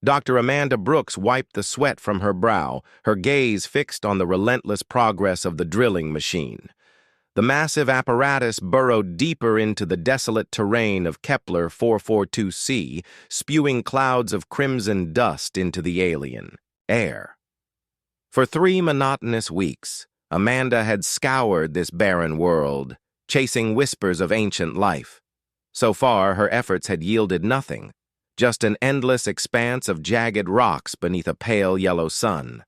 Dr. Amanda Brooks wiped the sweat from her brow, her gaze fixed on the relentless progress of the drilling machine. The massive apparatus burrowed deeper into the desolate terrain of Kepler 442c, spewing clouds of crimson dust into the alien air. For 3 monotonous weeks, Amanda had scoured this barren world, chasing whispers of ancient life. So far, her efforts had yielded nothing, just an endless expanse of jagged rocks beneath a pale yellow sun.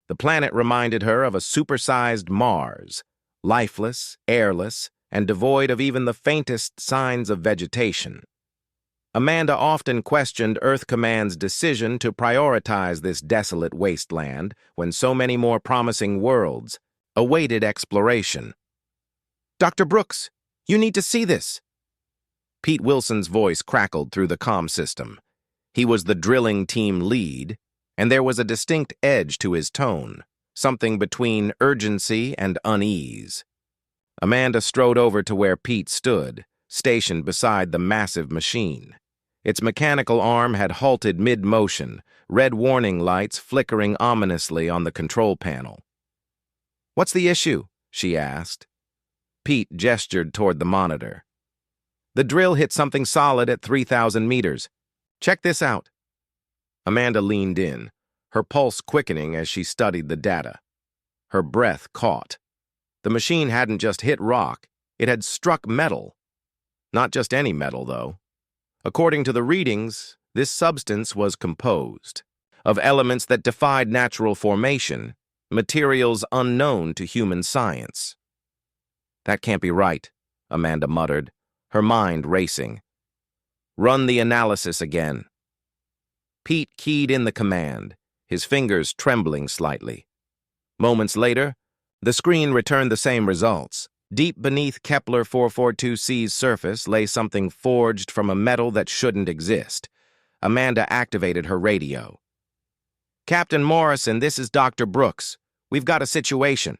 The planet reminded her of a supersized Mars, lifeless, airless, and devoid of even the faintest signs of vegetation. Amanda often questioned Earth Command's decision to prioritize this desolate wasteland when so many more promising worlds awaited exploration. "Dr. Brooks, you need to see this." Pete Wilson's voice crackled through the comm system. He was the drilling team lead, and there was a distinct edge to his tone, something between urgency and unease. Amanda strode over to where Pete stood, stationed beside the massive machine. Its mechanical arm had halted mid-motion, red warning lights flickering ominously on the control panel. "What's the issue?" she asked. Pete gestured toward the monitor. "The drill hit something solid at 3,000 meters. Check this out." Amanda leaned in, her pulse quickening as she studied the data. Her breath caught. The machine hadn't just hit rock, it had struck metal. Not just any metal, though. According to the readings, this substance was composed of elements that defied natural formation, materials unknown to human science. "That can't be right," Amanda muttered, her mind racing. "Run the analysis again." Pete keyed in the command, his fingers trembling slightly. Moments later, the screen returned the same results. Deep beneath Kepler 442c's surface lay something forged from a metal that shouldn't exist. Amanda activated her radio. "Captain Morrison, this is Dr. Brooks. We've got a situation."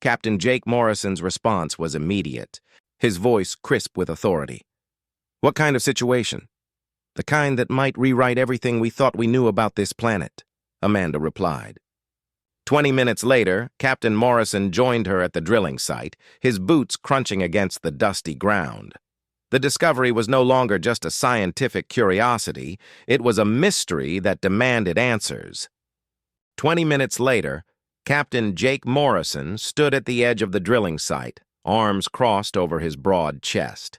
Captain Jake Morrison's response was immediate, his voice crisp with authority. "What kind of situation?" "The kind that might rewrite everything we thought we knew about this planet," Amanda replied. 20 minutes later, Captain Morrison joined her at the drilling site, his boots crunching against the dusty ground. The discovery was no longer just a scientific curiosity, it was a mystery that demanded answers. 20 minutes later, Captain Jake Morrison stood at the edge of the drilling site, arms crossed over his broad chest.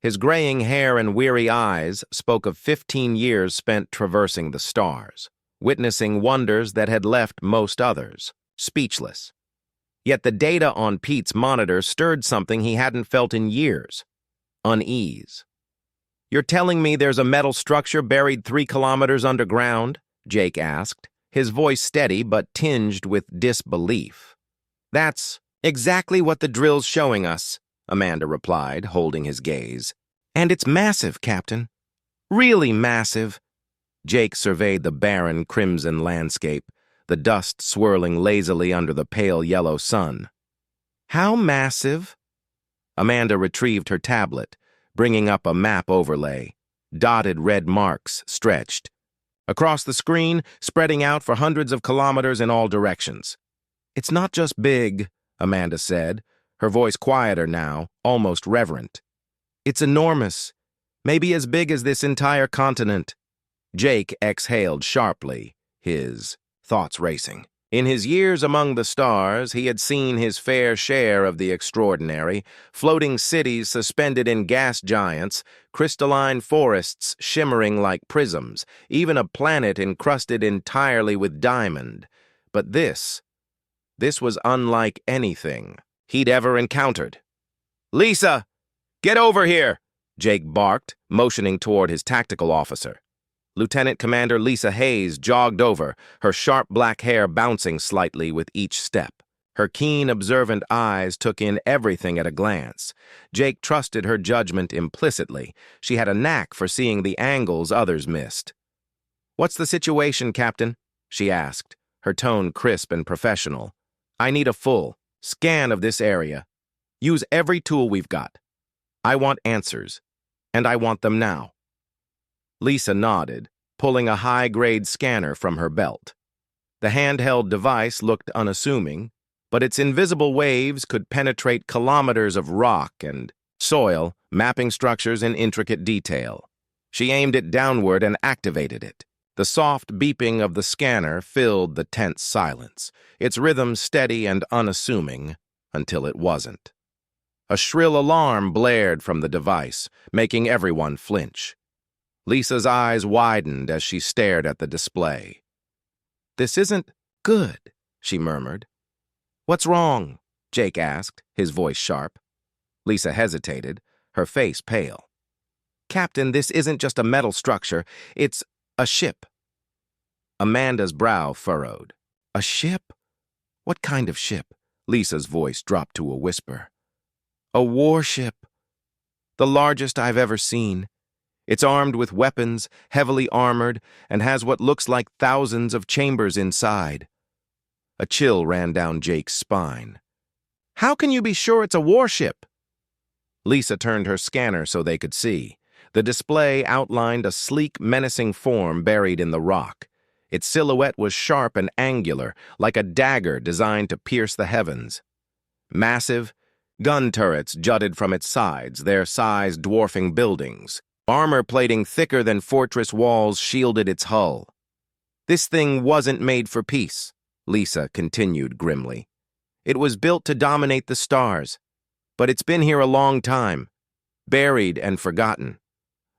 His graying hair and weary eyes spoke of 15 years spent traversing the stars, witnessing wonders that had left most others speechless. Yet the data on Pete's monitor stirred something he hadn't felt in years: unease. "You're telling me there's a metal structure buried 3 kilometers underground?" Jake asked, his voice steady but tinged with disbelief. "That's exactly what the drill's showing us," Amanda replied, holding his gaze. "And it's massive, Captain. Really massive." Jake surveyed the barren, crimson landscape, the dust swirling lazily under the pale yellow sun. "How massive?" Amanda retrieved her tablet, bringing up a map overlay. Dotted red marks stretched across the screen, spreading out for hundreds of kilometers in all directions. "It's not just big," Amanda said, her voice quieter now, almost reverent. "It's enormous, maybe as big as this entire continent." Jake exhaled sharply, his thoughts racing. In his years among the stars, he had seen his fair share of the extraordinary: floating cities suspended in gas giants, crystalline forests shimmering like prisms, even a planet encrusted entirely with diamond. But this was unlike anything he'd ever encountered. "Lisa, get over here!" Jake barked, motioning toward his tactical officer. Lieutenant Commander Lisa Hayes jogged over, her sharp black hair bouncing slightly with each step. Her keen, observant eyes took in everything at a glance. Jake trusted her judgment implicitly. She had a knack for seeing the angles others missed. "What's the situation, Captain?" she asked, her tone crisp and professional. "I need a full scan of this area. Use every tool we've got. I want answers, and I want them now." Lisa nodded, pulling a high-grade scanner from her belt. The handheld device looked unassuming, but its invisible waves could penetrate kilometers of rock and soil, mapping structures in intricate detail. She aimed it downward and activated it. The soft beeping of the scanner filled the tense silence, its rhythm steady and unassuming until it wasn't. A shrill alarm blared from the device, making everyone flinch. Lisa's eyes widened as she stared at the display. "This isn't good," she murmured. "What's wrong?" Jake asked, his voice sharp. Lisa hesitated, her face pale. "Captain, this isn't just a metal structure. It's a ship." Amanda's brow furrowed. "A ship? What kind of ship?" Lisa's voice dropped to a whisper. "A warship. The largest I've ever seen. It's armed with weapons, heavily armored, and has what looks like thousands of chambers inside." A chill ran down Jake's spine. "How can you be sure it's a warship?" Lisa turned her scanner so they could see. The display outlined a sleek, menacing form buried in the rock. Its silhouette was sharp and angular, like a dagger designed to pierce the heavens. Massive gun turrets jutted from its sides, their size dwarfing buildings. Armor plating thicker than fortress walls shielded its hull. "This thing wasn't made for peace," Lisa continued grimly. "It was built to dominate the stars. But it's been here a long time, buried and forgotten."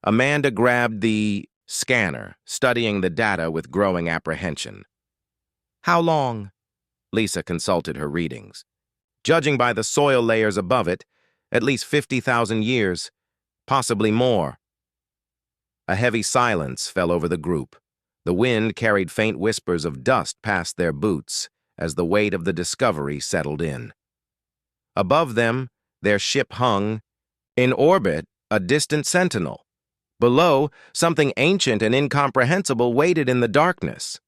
Amanda grabbed the scanner, studying the data with growing apprehension. "How long?" Lisa consulted her readings. "Judging by the soil layers above it, at least 50,000 years, possibly more." A heavy silence fell over the group. The wind carried faint whispers of dust past their boots as the weight of the discovery settled in. Above them, their ship hung, in orbit, a distant sentinel. Below, something ancient and incomprehensible waited in the darkness.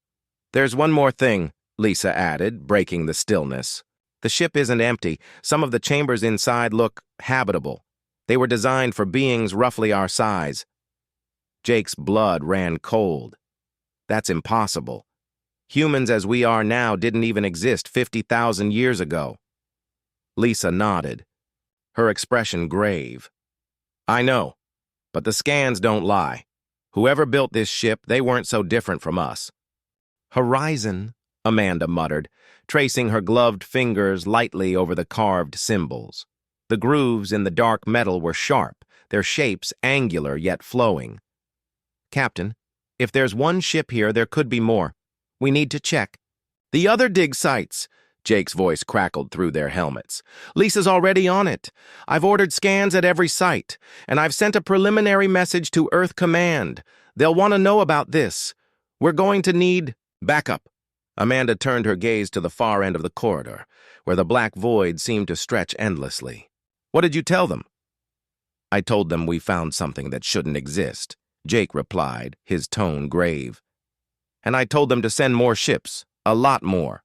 "There's one more thing," Lisa added, breaking the stillness. "The ship isn't empty. Some of the chambers inside look habitable. They were designed for beings roughly our size." Jake's blood ran cold. "That's impossible. Humans as we are now didn't even exist 50,000 years ago." Lisa nodded, her expression grave. "I know, but the scans don't lie. Whoever built this ship, they weren't so different from us." "Horizon," Amanda muttered, tracing her gloved fingers lightly over the carved symbols. The grooves in the dark metal were sharp, their shapes angular yet flowing. "Captain, if there's one ship here, there could be more. We need to check." "The other dig sites," Jake's voice crackled through their helmets. "Lisa's already on it. I've ordered scans at every site, and I've sent a preliminary message to Earth Command. They'll want to know about this. We're going to need backup." Amanda turned her gaze to the far end of the corridor, where the black void seemed to stretch endlessly. "What did you tell them?" "I told them we found something that shouldn't exist," Jake replied, his tone grave. "And I told them to send more ships, a lot more."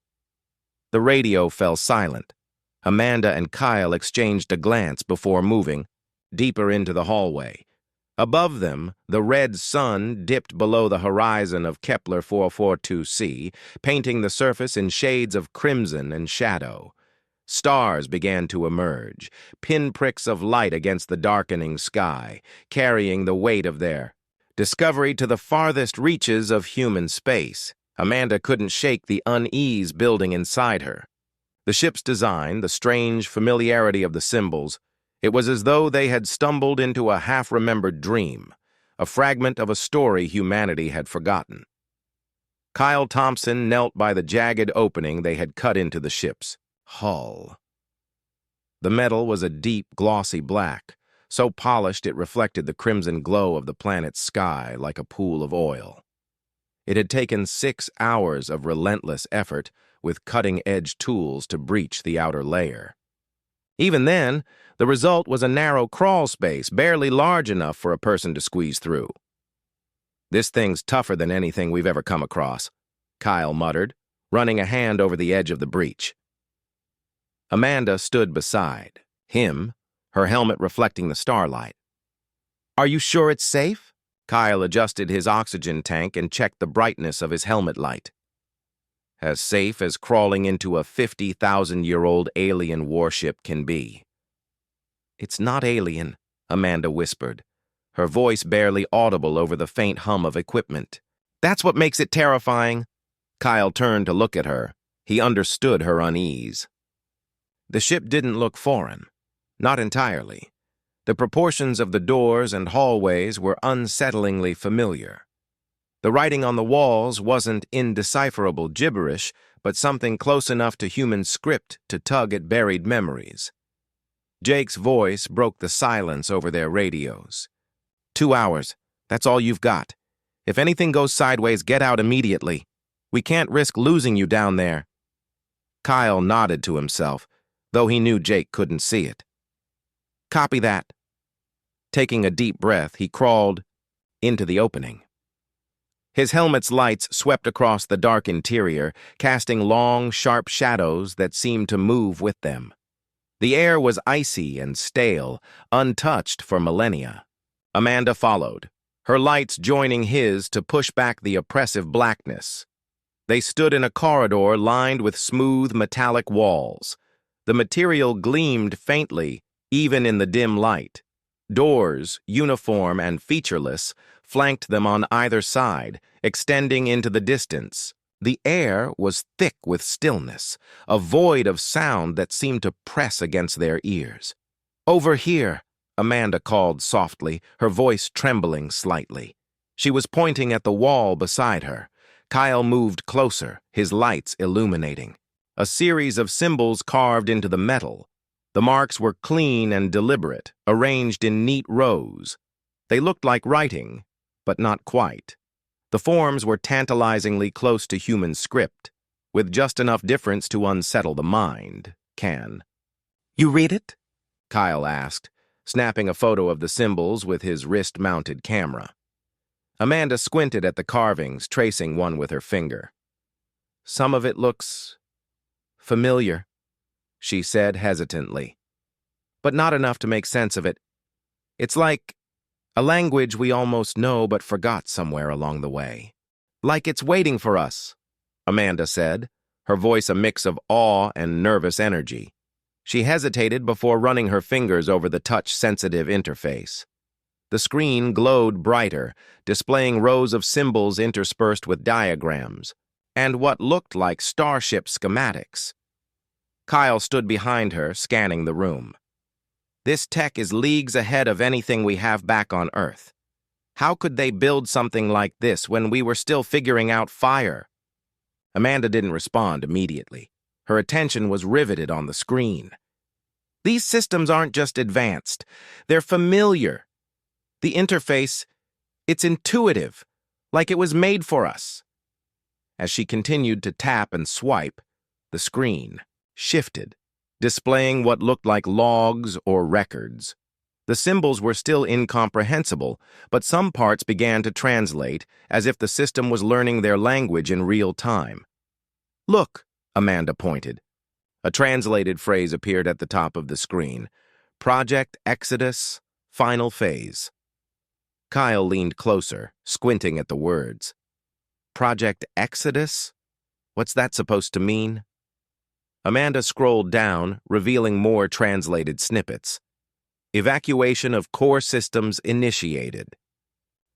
The radio fell silent. Amanda and Kyle exchanged a glance before moving deeper into the hallway. Above them, the red sun dipped below the horizon of Kepler 442c, painting the surface in shades of crimson and shadow. Stars began to emerge, pinpricks of light against the darkening sky, carrying the weight of their discovery to the farthest reaches of human space. Amanda couldn't shake the unease building inside her. The ship's design, the strange familiarity of the symbols, it was as though they had stumbled into a half-remembered dream, a fragment of a story humanity had forgotten. Kyle Thompson knelt by the jagged opening they had cut into the ship's hull. The metal was a deep, glossy black, so polished it reflected the crimson glow of the planet's sky like a pool of oil. It had taken 6 hours of relentless effort with cutting-edge tools to breach the outer layer. Even then, the result was a narrow crawl space, barely large enough for a person to squeeze through. "This thing's tougher than anything we've ever come across," Kyle muttered, running a hand over the edge of the breach. Amanda stood beside him, her helmet reflecting the starlight. "Are you sure it's safe?" Kyle adjusted his oxygen tank and checked the brightness of his helmet light. As safe as crawling into a 50,000-year-old alien warship can be. "It's not alien," Amanda whispered, her voice barely audible over the faint hum of equipment. "That's what makes it terrifying." Kyle turned to look at her. He understood her unease. The ship didn't look foreign. Not entirely. The proportions of the doors and hallways were unsettlingly familiar. The writing on the walls wasn't indecipherable gibberish, but something close enough to human script to tug at buried memories. Jake's voice broke the silence over their radios. 2 hours. That's all you've got. If anything goes sideways, get out immediately. We can't risk losing you down there." Kyle nodded to himself, though he knew Jake couldn't see it. "Copy that." Taking a deep breath, he crawled into the opening. His helmet's lights swept across the dark interior, casting long, sharp shadows that seemed to move with them. The air was icy and stale, untouched for millennia. Amanda followed, her lights joining his to push back the oppressive blackness. They stood in a corridor lined with smooth metallic walls. The material gleamed faintly, even in the dim light. Doors, uniform and featureless, flanked them on either side, extending into the distance. The air was thick with stillness, a void of sound that seemed to press against their ears. "Over here," Amanda called softly, her voice trembling slightly. She was pointing at the wall beside her. Kyle moved closer, his lights illuminating. A series of symbols carved into the metal. The marks were clean and deliberate, arranged in neat rows. They looked like writing, but not quite. The forms were tantalizingly close to human script, with just enough difference to unsettle the mind. "You read it?" Kyle asked, snapping a photo of the symbols with his wrist-mounted camera. Amanda squinted at the carvings, tracing one with her finger. "Some of it looks familiar," she said hesitantly, "but not enough to make sense of it. It's like a language we almost know but forgot somewhere along the way. Like it's waiting for us," Amanda said, her voice a mix of awe and nervous energy. She hesitated before running her fingers over the touch-sensitive interface. The screen glowed brighter, displaying rows of symbols interspersed with diagrams, and what looked like starship schematics. Kyle stood behind her, scanning the room. "This tech is leagues ahead of anything we have back on Earth. How could they build something like this when we were still figuring out fire?" Amanda didn't respond immediately. Her attention was riveted on the screen. "These systems aren't just advanced. They're familiar. The interface, it's intuitive, like it was made for us." As she continued to tap and swipe, the screen shifted, displaying what looked like logs or records. The symbols were still incomprehensible, but some parts began to translate, as if the system was learning their language in real time. "Look," Amanda pointed. A translated phrase appeared at the top of the screen. "Project Exodus, Final Phase." Kyle leaned closer, squinting at the words. "Project Exodus? What's that supposed to mean?" Amanda scrolled down, revealing more translated snippets. "Evacuation of core systems initiated.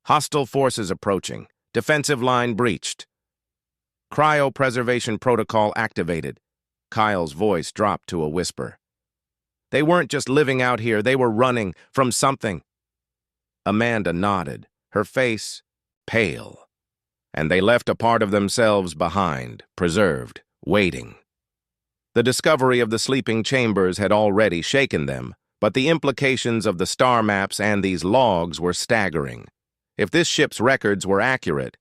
Hostile forces approaching. Defensive line breached. Cryopreservation protocol activated." Kyle's voice dropped to a whisper. "They weren't just living out here, they were running from something." Amanda nodded, her face pale. "And they left a part of themselves behind, preserved, waiting." The discovery of the sleeping chambers had already shaken them, but the implications of the star maps and these logs were staggering. If this ship's records were accurate,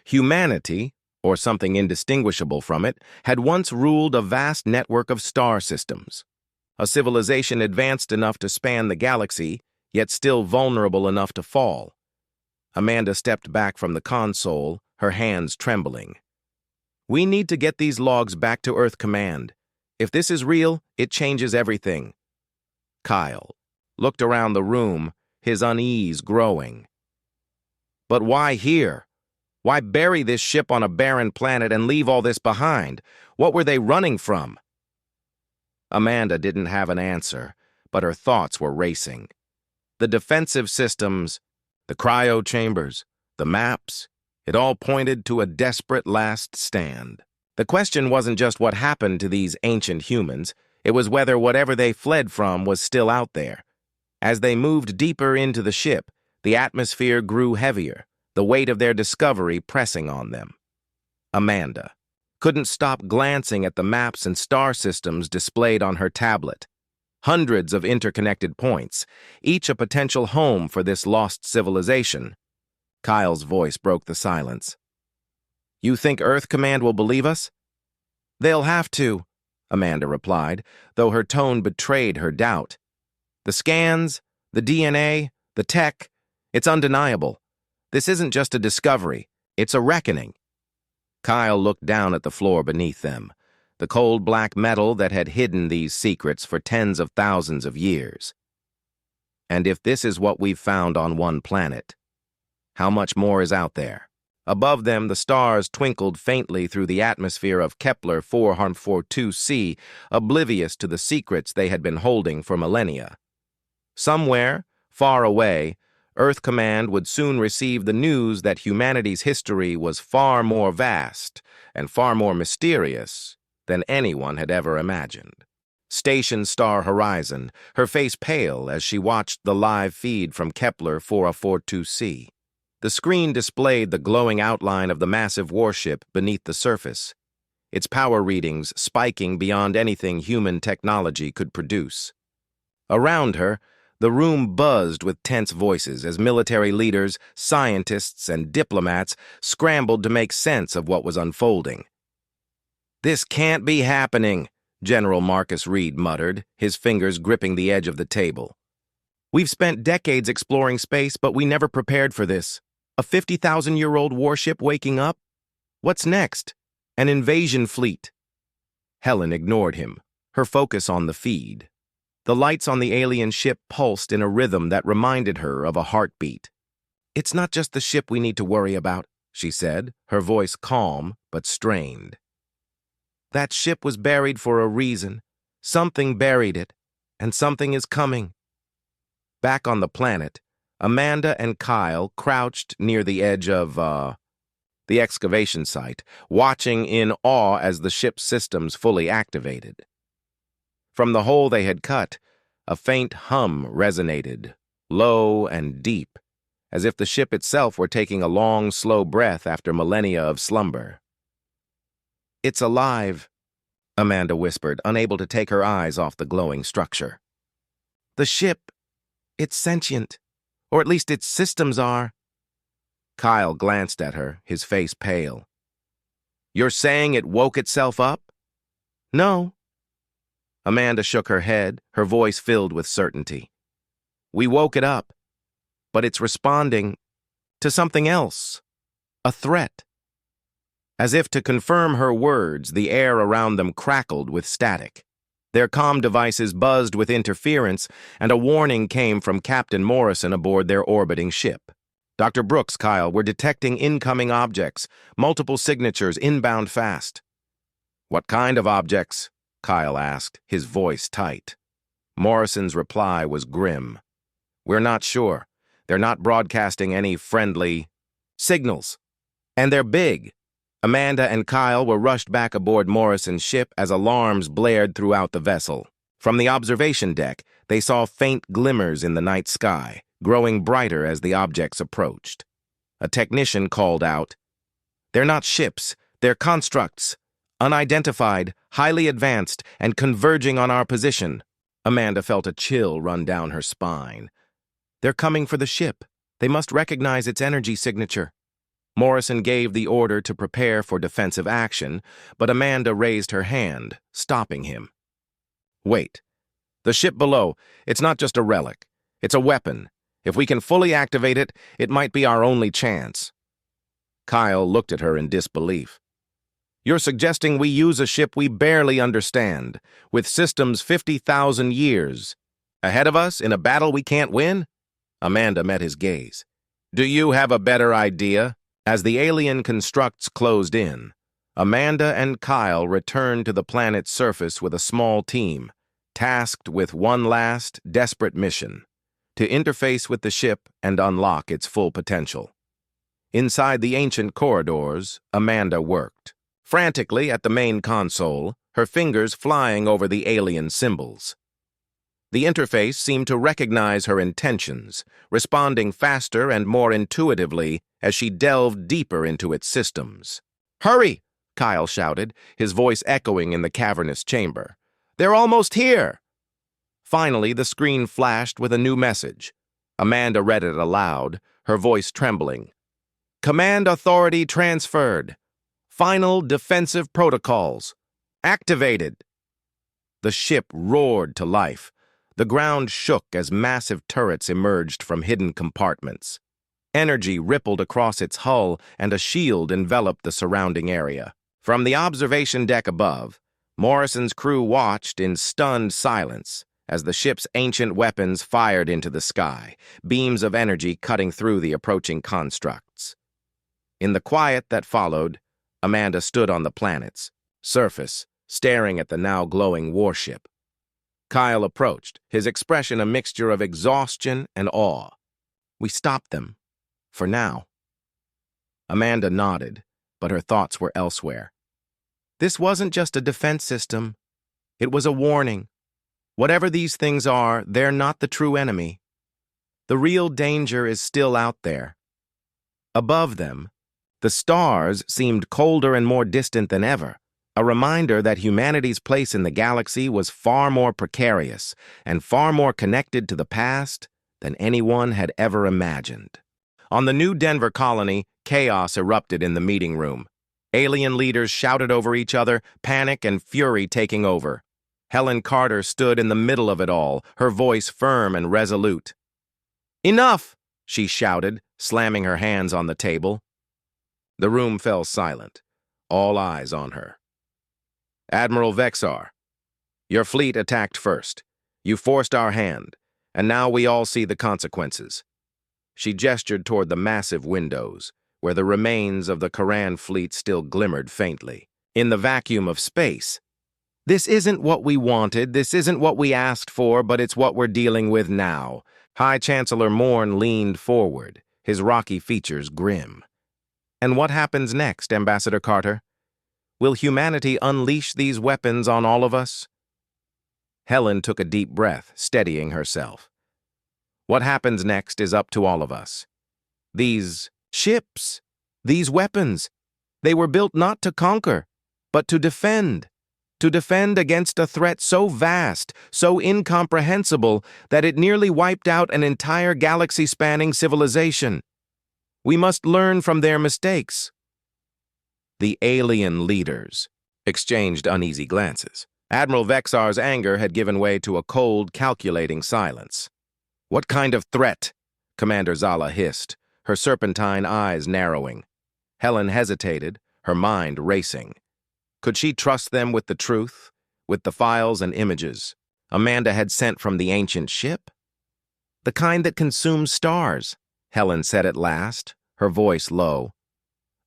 humanity, or something indistinguishable from it, had once ruled a vast network of star systems. A civilization advanced enough to span the galaxy, yet still vulnerable enough to fall. Amanda stepped back from the console, her hands trembling. "We need to get these logs back to Earth Command. If this is real, it changes everything." Kyle looked around the room, his unease growing. But why here? Why bury this ship on a barren planet and leave all this behind? What were they running from? Amanda didn't have an answer, but her thoughts were racing. The defensive systems, the cryo chambers, the maps, it all pointed to a desperate last stand. The question wasn't just what happened to these ancient humans, it was whether whatever they fled from was still out there. As they moved deeper into the ship, the atmosphere grew heavier, the weight of their discovery pressing on them. Amanda couldn't stop glancing at the maps and star systems displayed on her tablet. Hundreds of interconnected points, each a potential home for this lost civilization. Kyle's voice broke the silence. You think Earth Command will believe us? They'll have to, Amanda replied, though her tone betrayed her doubt. The scans, the DNA, the tech, it's undeniable. This isn't just a discovery, it's a reckoning. Kyle looked down at the floor beneath them, the cold black metal that had hidden these secrets for tens of thousands of years. And if this is what we've found on one planet, how much more is out there? Above them, the stars twinkled faintly through the atmosphere of Kepler 442c, oblivious to the secrets they had been holding for millennia. Somewhere, far away, Earth Command would soon receive the news that humanity's history was far more vast and far more mysterious than anyone had ever imagined. Station Star Horizon, her face pale as she watched the live feed from Kepler 442c. The screen displayed the glowing outline of the massive warship beneath the surface, its power readings spiking beyond anything human technology could produce. Around her, the room buzzed with tense voices as military leaders, scientists, and diplomats scrambled to make sense of what was unfolding. "This can't be happening," General Marcus Reed muttered, his fingers gripping the edge of the table. "We've spent decades exploring space, but we never prepared for this. A 50,000-year-old warship waking up? What's next? An invasion fleet." Helen ignored him, her focus on the feed. The lights on the alien ship pulsed in a rhythm that reminded her of a heartbeat. "It's not just the ship we need to worry about," she said, her voice calm but strained. "That ship was buried for a reason. Something buried it, and something is coming." Back on the planet, Amanda and Kyle crouched near the edge of, the excavation site, watching in awe as the ship's systems fully activated. From the hole they had cut, a faint hum resonated, low and deep, as if the ship itself were taking a long, slow breath after millennia of slumber. "It's alive," Amanda whispered, unable to take her eyes off the glowing structure. "The ship, it's sentient. Or at least its systems are." Kyle glanced at her, his face pale. "You're saying it woke itself up?" "No." Amanda shook her head, her voice filled with certainty. "We woke it up, but it's responding to something else, a threat." As if to confirm her words, the air around them crackled with static. Their comm devices buzzed with interference, and a warning came from Captain Morrison aboard their orbiting ship. Dr. Brooks, Kyle, were detecting incoming objects, multiple signatures inbound fast. "What kind of objects?" Kyle asked, his voice tight. Morrison's reply was grim. "We're not sure. They're not broadcasting any friendly signals. And they're big." Amanda and Kyle were rushed back aboard Morrison's ship as alarms blared throughout the vessel. From the observation deck, they saw faint glimmers in the night sky, growing brighter as the objects approached. A technician called out, "They're not ships, they're constructs. Unidentified, highly advanced, and converging on our position." Amanda felt a chill run down her spine. "They're coming for the ship. They must recognize its energy signature." Morrison gave the order to prepare for defensive action, but Amanda raised her hand, stopping him. "Wait. The ship below, it's not just a relic. It's a weapon. If we can fully activate it, it might be our only chance." Kyle looked at her in disbelief. "You're suggesting we use a ship we barely understand, with systems 50,000 years ahead of us in a battle we can't win?" Amanda met his gaze. Do you have a better idea? As the alien constructs closed in, Amanda and Kyle returned to the planet's surface with a small team, tasked with one last, desperate mission: to interface with the ship and unlock its full potential. Inside the ancient corridors, Amanda worked, frantically at the main console, her fingers flying over the alien symbols. The interface seemed to recognize her intentions, responding faster and more intuitively as she delved deeper into its systems. "Hurry!" Kyle shouted, his voice echoing in the cavernous chamber. "They're almost here!" Finally, the screen flashed with a new message. Amanda read it aloud, her voice trembling. "Command authority transferred. Final defensive protocols. Activated." The ship roared to life. The ground shook as massive turrets emerged from hidden compartments. Energy rippled across its hull, and a shield enveloped the surrounding area. From the observation deck above, Morrison's crew watched in stunned silence as the ship's ancient weapons fired into the sky, beams of energy cutting through the approaching constructs. In the quiet that followed, Amanda stood on the planet's surface, staring at the now glowing warship. Kyle approached, his expression a mixture of exhaustion and awe. "We stopped them. For now." Amanda nodded, but her thoughts were elsewhere. This wasn't just a defense system. It was a warning. Whatever these things are, they're not the true enemy. The real danger is still out there. Above them, the stars seemed colder and more distant than ever, a reminder that humanity's place in the galaxy was far more precarious and far more connected to the past than anyone had ever imagined. On the new Denver colony, chaos erupted in the meeting room. Alien leaders shouted over each other, panic and fury taking over. Helen Carter stood in the middle of it all, her voice firm and resolute. "Enough!" she shouted, slamming her hands on the table. The room fell silent, all eyes on her. "Admiral Vexar, your fleet attacked first. You forced our hand, and now we all see the consequences." She gestured toward the massive windows, where the remains of the Koran fleet still glimmered faintly. In the vacuum of space, "This isn't what we wanted, this isn't what we asked for, but it's what we're dealing with now." High Chancellor Morn leaned forward, his rocky features grim. "And what happens next, Ambassador Carter? Will humanity unleash these weapons on all of us?" Helen took a deep breath, steadying herself. "What happens next is up to all of us. These ships, these weapons, they were built not to conquer, but to defend against a threat so vast, so incomprehensible, that it nearly wiped out an entire galaxy-spanning civilization. We must learn from their mistakes." The alien leaders exchanged uneasy glances. Admiral Vexar's anger had given way to a cold, calculating silence. "What kind of threat?" Commander Zala hissed, her serpentine eyes narrowing. Helen hesitated, her mind racing. Could she trust them with the truth, with the files and images Amanda had sent from the ancient ship? "The kind that consumes stars," Helen said at last, her voice low.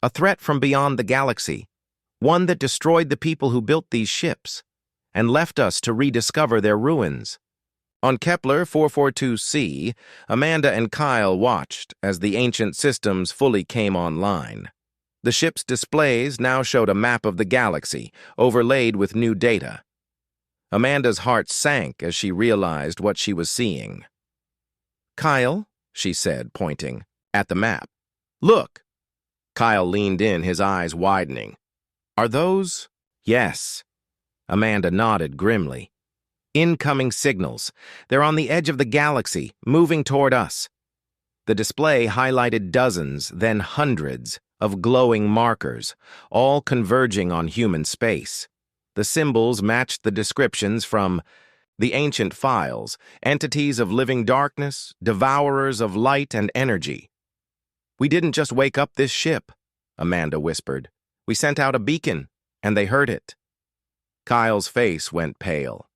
"A threat from beyond the galaxy, one that destroyed the people who built these ships and left us to rediscover their ruins." On Kepler 442c, Amanda and Kyle watched as the ancient systems fully came online. The ship's displays now showed a map of the galaxy, overlaid with new data. Amanda's heart sank as she realized what she was seeing. "Kyle," she said, pointing at the map. "Look." Kyle leaned in, his eyes widening. "Are those?" "Yes." Amanda nodded grimly. "Incoming signals. They're on the edge of the galaxy, moving toward us." The display highlighted dozens, then hundreds, of glowing markers, all converging on human space. The symbols matched the descriptions from the ancient files, entities of living darkness, devourers of light and energy. "We didn't just wake up this ship," Amanda whispered. "We sent out a beacon, and they heard it." Kyle's face went pale.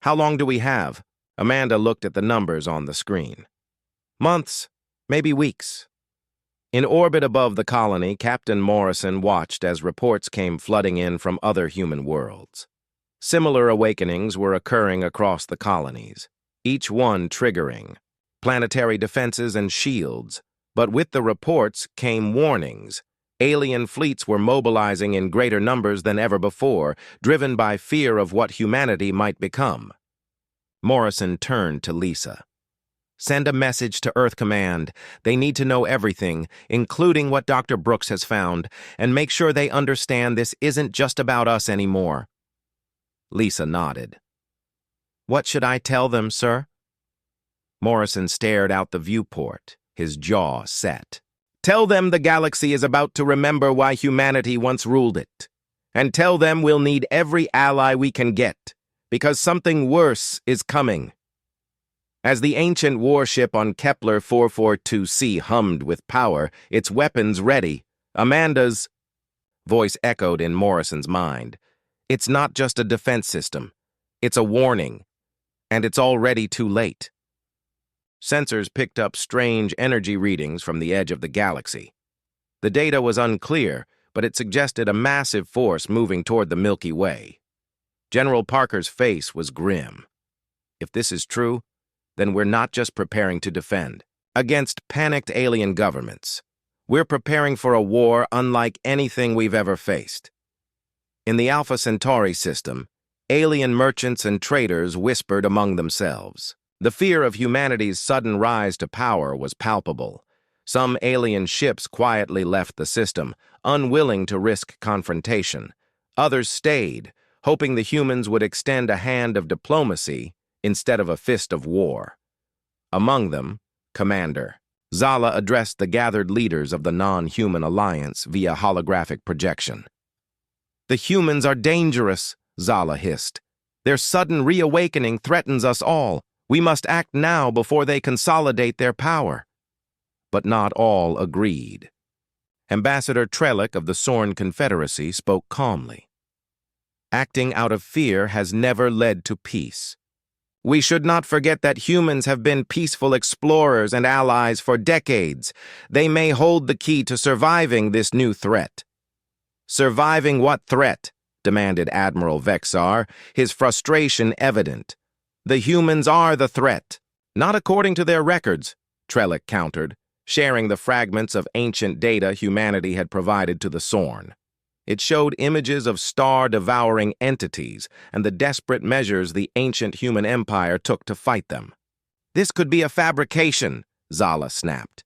"How long do we have?" Amanda looked at the numbers on the screen. "Months, maybe weeks. In orbit above the colony, Captain Morrison watched as reports came flooding in from other human worlds. Similar awakenings were occurring across the colonies, each one triggering planetary defenses and shields. But with the reports came warnings. Alien fleets were mobilizing in greater numbers than ever before, driven by fear of what humanity might become. Morrison turned to Lisa. "Send a message to Earth Command. They need to know everything, including what Dr. Brooks has found, and make sure they understand this isn't just about us anymore." Lisa nodded. "What should I tell them, sir?" Morrison stared out the viewport, his jaw set. "Tell them the galaxy is about to remember why humanity once ruled it. And tell them we'll need every ally we can get, because something worse is coming." As the ancient warship on Kepler 442c hummed with power, its weapons ready, Amanda's voice echoed in Morrison's mind. "It's not just a defense system. It's a warning. And it's already too late." Sensors picked up strange energy readings from the edge of the galaxy. The data was unclear, but it suggested a massive force moving toward the Milky Way. General Parker's face was grim. If this is true, then we're not just preparing to defend against panicked alien governments. We're preparing for a war unlike anything we've ever faced. In the Alpha Centauri system, alien merchants and traders whispered among themselves. The fear of humanity's sudden rise to power was palpable. Some alien ships quietly left the system, unwilling to risk confrontation. Others stayed, hoping the humans would extend a hand of diplomacy instead of a fist of war. Among them, Commander Zala addressed the gathered leaders of the non-human alliance via holographic projection. "The humans are dangerous," Zala hissed. "Their sudden reawakening threatens us all. We must act now before they consolidate their power." But not all agreed. Ambassador Trellick of the Sorn Confederacy spoke calmly. "Acting out of fear has never led to peace. We should not forget that humans have been peaceful explorers and allies for decades. They may hold the key to surviving this new threat." "Surviving what threat?" demanded Admiral Vexar, his frustration evident. "The humans are the threat." "Not according to their records," Trellick countered, sharing the fragments of ancient data humanity had provided to the Sorn. It showed images of star-devouring entities and the desperate measures the ancient human empire took to fight them. "This could be a fabrication," Zala snapped.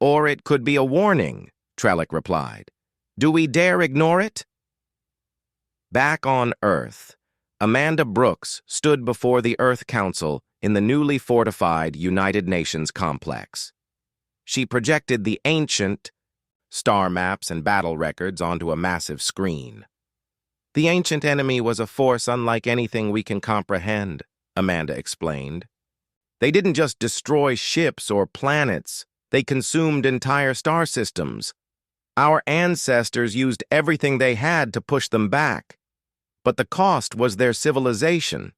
"Or it could be a warning," Trellick replied. "Do we dare ignore it?" Back on Earth, Amanda Brooks stood before the Earth Council in the newly fortified United Nations complex. She projected the ancient star maps and battle records onto a massive screen. "The ancient enemy was a force unlike anything we can comprehend," Amanda explained. "They didn't just destroy ships or planets, they consumed entire star systems. Our ancestors used everything they had to push them back, but the cost was their civilization."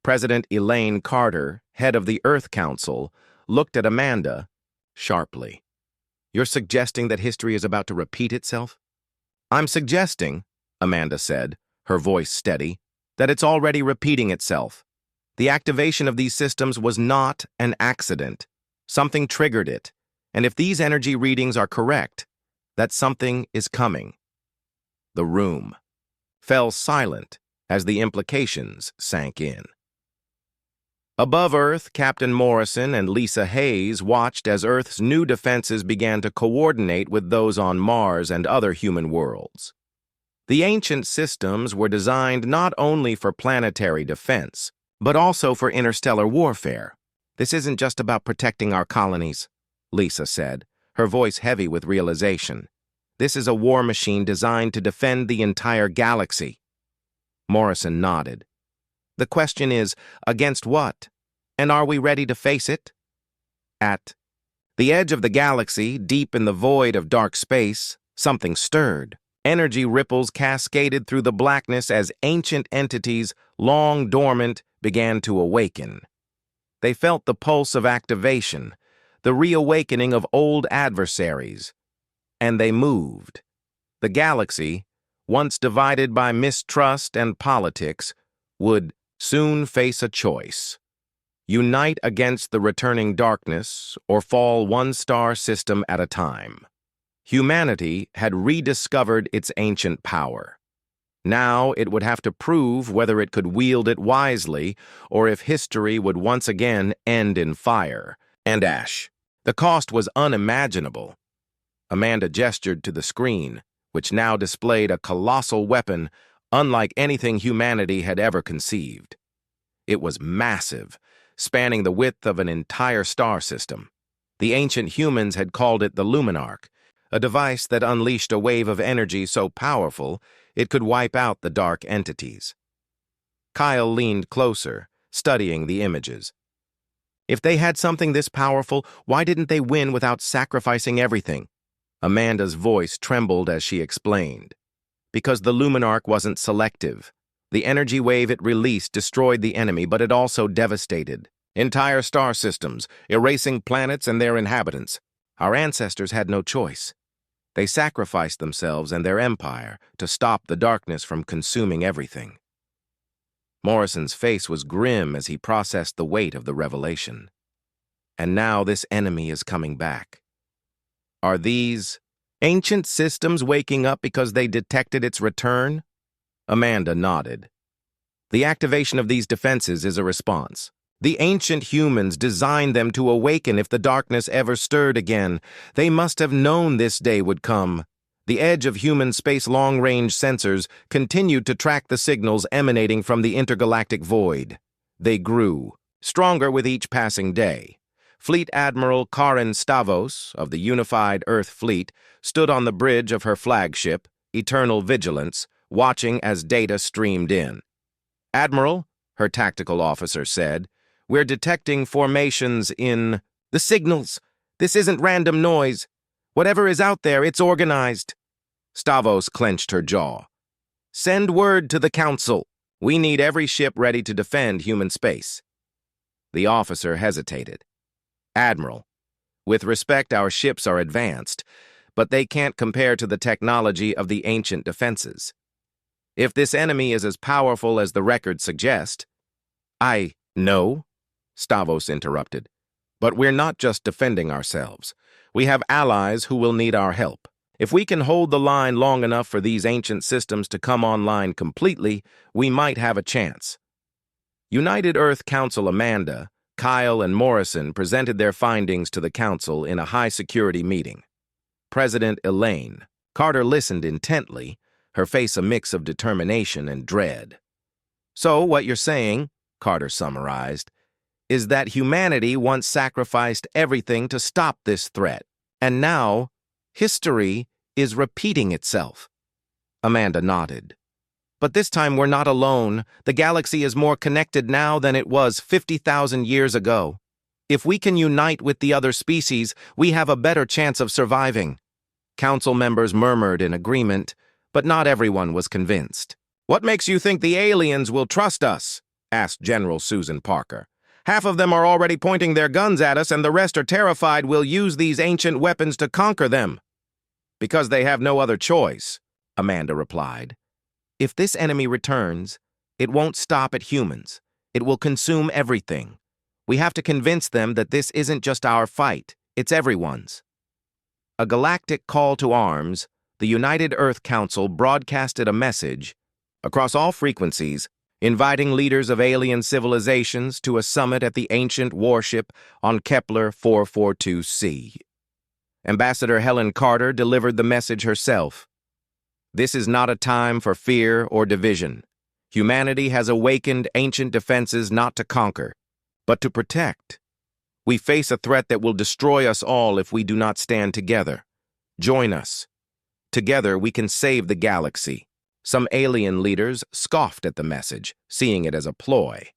President Elaine Carter, head of the Earth Council, looked at Amanda sharply. "You're suggesting that history is about to repeat itself?" "I'm suggesting," Amanda said, her voice steady, "that it's already repeating itself. The activation of these systems was not an accident. Something triggered it, and if these energy readings are correct, that something is coming." The room fell silent as the implications sank in. Above Earth, Captain Morrison and Lisa Hayes watched as Earth's new defenses began to coordinate with those on Mars and other human worlds. The ancient systems were designed not only for planetary defense, but also for interstellar warfare. "This isn't just about protecting our colonies," Lisa said, her voice heavy with realization. "This is a war machine designed to defend the entire galaxy." Morrison nodded. "The question is, against what? And are we ready to face it?" At the edge of the galaxy, deep in the void of dark space, something stirred. Energy ripples cascaded through the blackness as ancient entities, long dormant, began to awaken. They felt the pulse of activation, the reawakening of old adversaries. And they moved. The galaxy, once divided by mistrust and politics, would soon face a choice. Unite against the returning darkness or fall one star system at a time. Humanity had rediscovered its ancient power. Now it would have to prove whether it could wield it wisely or if history would once again end in fire and ash. The cost was unimaginable. Amanda gestured to the screen, which now displayed a colossal weapon unlike anything humanity had ever conceived. It was massive, spanning the width of an entire star system. The ancient humans had called it the Luminarch, a device that unleashed a wave of energy so powerful it could wipe out the dark entities. Kyle leaned closer, studying the images. If they had something this powerful, why didn't they win without sacrificing everything? Amanda's voice trembled as she explained. Because the Luminarch wasn't selective. The energy wave it released destroyed the enemy, but it also devastated entire star systems, erasing planets and their inhabitants. Our ancestors had no choice. They sacrificed themselves and their empire to stop the darkness from consuming everything. Morrison's face was grim as he processed the weight of the revelation. And now this enemy is coming back. Are these ancient systems waking up because they detected its return? Amanda nodded. The activation of these defenses is a response. The ancient humans designed them to awaken if the darkness ever stirred again. They must have known this day would come. The edge of human space long-range sensors continued to track the signals emanating from the intergalactic void. They grew, stronger with each passing day. Fleet Admiral Karen Stavos of the Unified Earth Fleet stood on the bridge of her flagship, Eternal Vigilance, watching as data streamed in. "Admiral," her tactical officer said, "we're detecting formations in the signals. This isn't random noise. Whatever is out there, it's organized." Stavos clenched her jaw. "Send word to the Council. We need every ship ready to defend human space." The officer hesitated. "Admiral, with respect, our ships are advanced, but they can't compare to the technology of the ancient defenses. If this enemy is as powerful as the records suggest—" "I know," Stavos interrupted, "but we're not just defending ourselves. We have allies who will need our help. If we can hold the line long enough for these ancient systems to come online completely, we might have a chance." United Earth Council Amanda, Kyle, and Morrison presented their findings to the Council in a high-security meeting. President Elaine, Carter listened intently, her face a mix of determination and dread. "So, what you're saying," Carter summarized, "is that humanity once sacrificed everything to stop this threat, and now history is repeating itself." Amanda nodded. "But this time we're not alone. The galaxy is more connected now than it was 50,000 years ago. If we can unite with the other species, we have a better chance of surviving." Council members murmured in agreement, but not everyone was convinced. "What makes you think the aliens will trust us?" asked General Susan Parker. "Half of them are already pointing their guns at us, and the rest are terrified we'll use these ancient weapons to conquer them." "Because they have no other choice," Amanda replied. "If this enemy returns, it won't stop at humans. It will consume everything. We have to convince them that this isn't just our fight, it's everyone's." A galactic call to arms, the United Earth Council broadcasted a message across all frequencies, inviting leaders of alien civilizations to a summit at the ancient warship on Kepler 442c. Ambassador Helen Carter delivered the message herself. "This is not a time for fear or division. Humanity has awakened ancient defenses not to conquer, but to protect. We face a threat that will destroy us all if we do not stand together. Join us. Together we can save the galaxy." Some alien leaders scoffed at the message, seeing it as a ploy.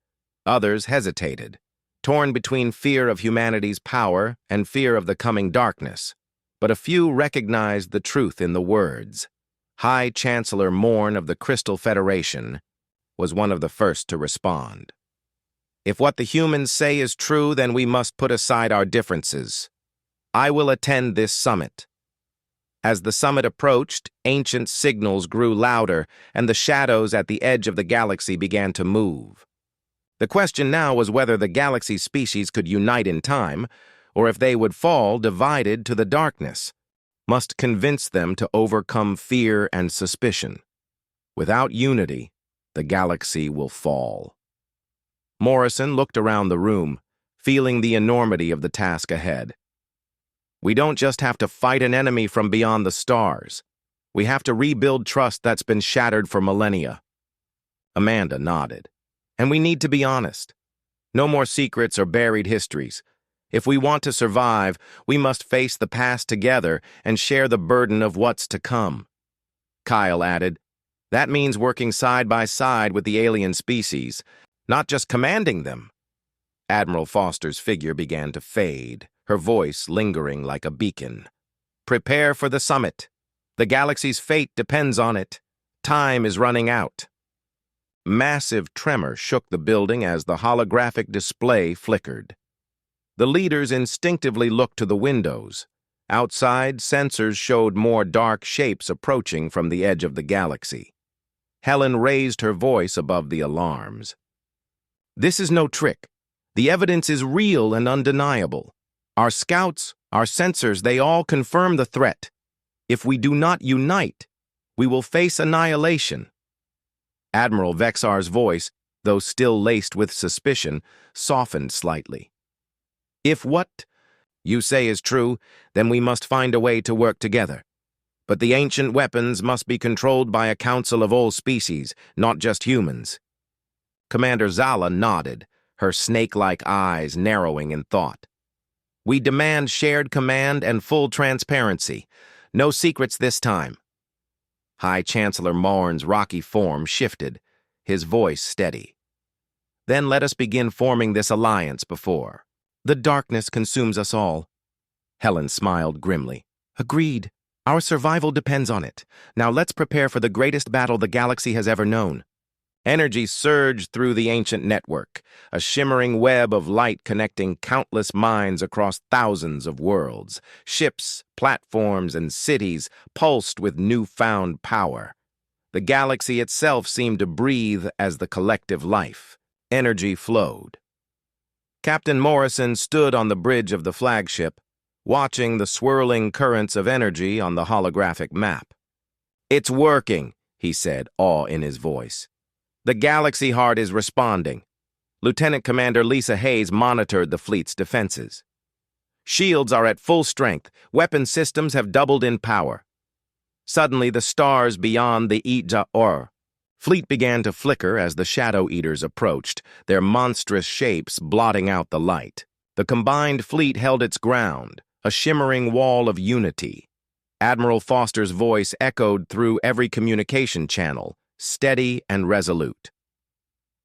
Others hesitated, torn between fear of humanity's power and fear of the coming darkness. But a few recognized the truth in the words. High Chancellor Morn of the Crystal Federation was one of the first to respond. "If what the humans say is true, then we must put aside our differences," I will attend this summit. As the summit approached, ancient signals grew louder, and the shadows at the edge of the galaxy began to move. The question now was whether the galaxy's species could unite in time, or if they would fall divided to the darkness, must convince them to overcome fear and suspicion. Without unity, the galaxy will fall. Morrison looked around the room, feeling the enormity of the task ahead. We don't just have to fight an enemy from beyond the stars. We have to rebuild trust that's been shattered for millennia. Amanda nodded. And we need to be honest. No more secrets or buried histories. If we want to survive, we must face the past together and share the burden of what's to come. Kyle added, that means working side by side with the alien species, not just commanding them. Admiral Foster's figure began to fade, her voice lingering like a beacon. Prepare for the summit. The galaxy's fate depends on it. Time is running out. Massive tremor shook the building as the holographic display flickered. The leaders instinctively looked to the windows. Outside, sensors showed more dark shapes approaching from the edge of the galaxy. Helen raised her voice above the alarms. This is no trick. The evidence is real and undeniable. Our scouts, our sensors, they all confirm the threat. If we do not unite, we will face annihilation. Admiral Vexar's voice, though still laced with suspicion, softened slightly. If what you say is true, then we must find a way to work together. But the ancient weapons must be controlled by a council of all species, not just humans. Commander Zala nodded, her snake-like eyes narrowing in thought. We demand shared command and full transparency. No secrets this time. High Chancellor Morn's rocky form shifted, his voice steady. Then let us begin forming this alliance before the darkness consumes us all. Helen smiled grimly. Agreed. Our survival depends on it. Now let's prepare for the greatest battle the galaxy has ever known. Energy surged through the ancient network, a shimmering web of light connecting countless minds across thousands of worlds. Ships, platforms, and cities pulsed with newfound power. The galaxy itself seemed to breathe as the collective life. Energy flowed. Captain Morrison stood on the bridge of the flagship, watching the swirling currents of energy on the holographic map. It's working, he said, awe in his voice. The Galaxy Heart is responding. Lieutenant Commander Lisa Hayes monitored the fleet's defenses. Shields are at full strength. Weapon systems have doubled in power. Suddenly, the stars beyond the HFY fleet began to flicker as the Shadow Eaters approached, their monstrous shapes blotting out the light. The combined fleet held its ground, a shimmering wall of unity. Admiral Foster's voice echoed through every communication channel, steady and resolute.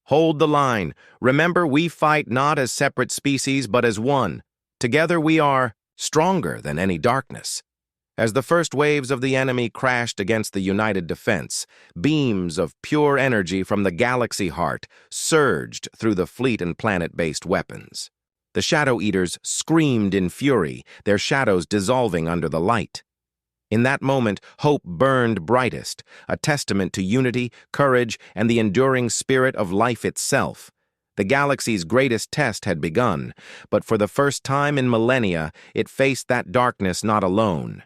Hold the line. Remember, we fight not as separate species, but as one. Together we are stronger than any darkness. As the first waves of the enemy crashed against the united defense, beams of pure energy from the Galaxy Heart surged through the fleet and planet-based weapons. The Shadow Eaters screamed in fury, their shadows dissolving under the light. In that moment, hope burned brightest, a testament to unity, courage, and the enduring spirit of life itself. The galaxy's greatest test had begun, but for the first time in millennia, it faced that darkness not alone.